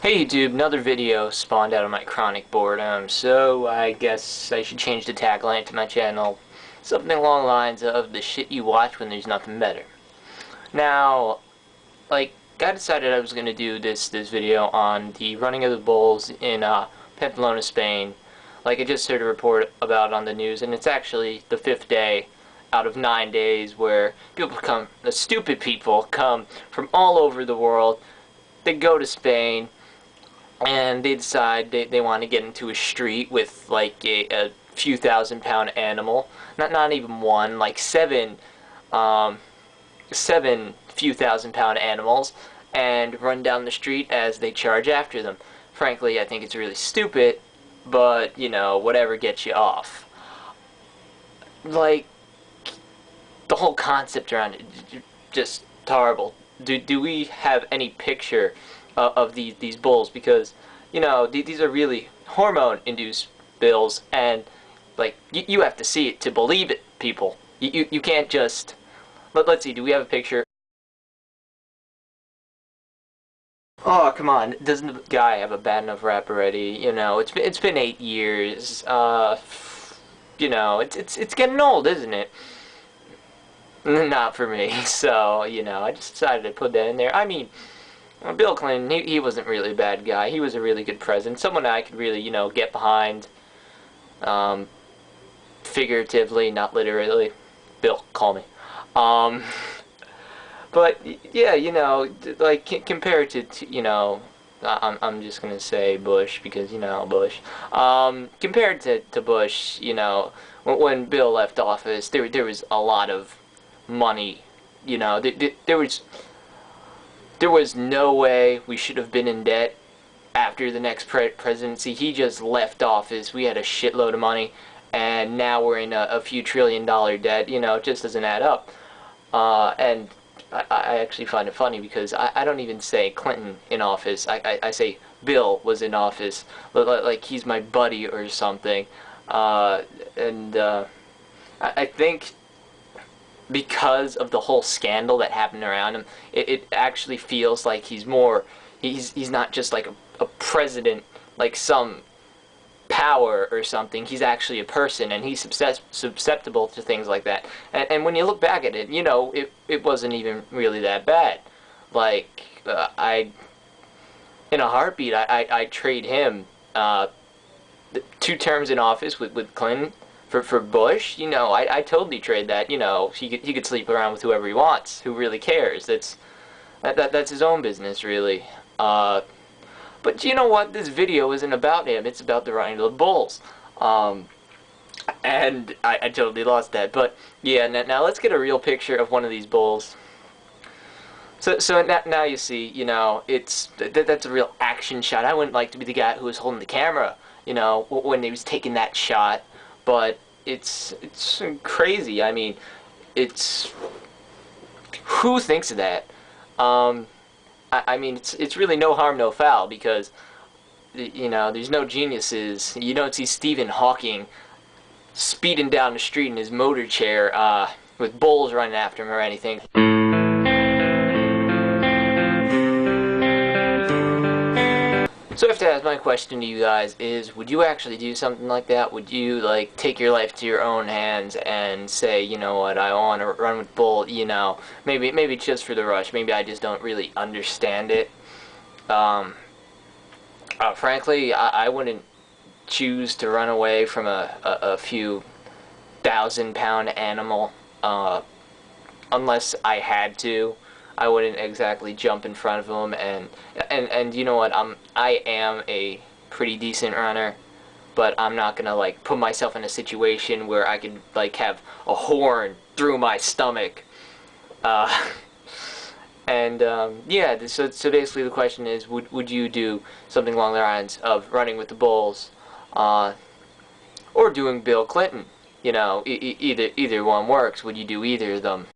Hey YouTube, another video spawned out of my chronic boredom, so I guess I should change the tagline to my channel. Something along the lines of the shit you watch when there's nothing better. Now, I decided I was going to do this video on the running of the bulls in Pamplona, Spain. I just heard a report about on the news, and it's actually the 5th day out of 9 days where the stupid people come from all over the world. They go to Spain, and they decide they want to get into a street with a few thousand-pound animal, not even one, seven few thousand-pound animals, and run down the street as they charge after them. Frankly, I think it's really stupid, but whatever gets you off. The whole concept around it, just horrible. Do we have any picture of these bulls? Because these are really hormone-induced bulls, and you have to see it to believe it, people. You can't just let's see. Do we have a picture? Oh, come on! Doesn't the guy have a bad enough rap already? It's been 8 years. It's getting old, isn't it? Not for me. So I just decided to put that in there. I mean, Bill Clinton, he wasn't really a bad guy. He was a really good president. Someone I could really, get behind. Figuratively, not literally. Bill, call me. But, yeah, compared to, I'm just going to say Bush, because, Bush. Compared to Bush, when Bill left office, there was a lot of money. There was no way we should have been in debt after the next presidency. He just left office. We had a shitload of money, and now we're in a few $1 trillion debt. It just doesn't add up. And I actually find it funny because I don't even say Clinton in office. I say Bill was in office, like he's my buddy or something. I think because of the whole scandal that happened around him, it actually feels like he's not just like a president, like some power or something. He's actually a person, and he's susceptible to things like that. And when you look back at it, it wasn't even really that bad. In a heartbeat, I'd trade him 2 terms in office with Clinton for Bush. I totally trade that. He could sleep around with whoever he wants. Who really cares? That's his own business, really. But you know what? This video isn't about him. It's about the running of the bulls. And I totally lost that. But yeah, now let's get a real picture of one of these bulls. So now you see, that's a real action shot. I wouldn't like to be the guy who was holding the camera, when he was taking that shot. But it's crazy. I mean, who thinks of that? I mean, it's really no harm, no foul, because there's no geniuses. You don't see Stephen Hawking speeding down the street in his motor chair with bulls running after him or anything. So I have to ask, my question to you guys is, would you actually do something like that? Would you, take your life to your own hands and say, you know what, I want to run with bull, maybe just for the rush, maybe I just don't really understand it. Frankly, I wouldn't choose to run away from a few thousand-pound animal, unless I had to. I wouldn't exactly jump in front of them, and you know what, I am a pretty decent runner, but I'm not gonna put myself in a situation where I could have a horn through my stomach. Yeah, so basically the question is, would you do something along the lines of running with the bulls, or doing Bill Clinton? Either one works. Would you do either of them?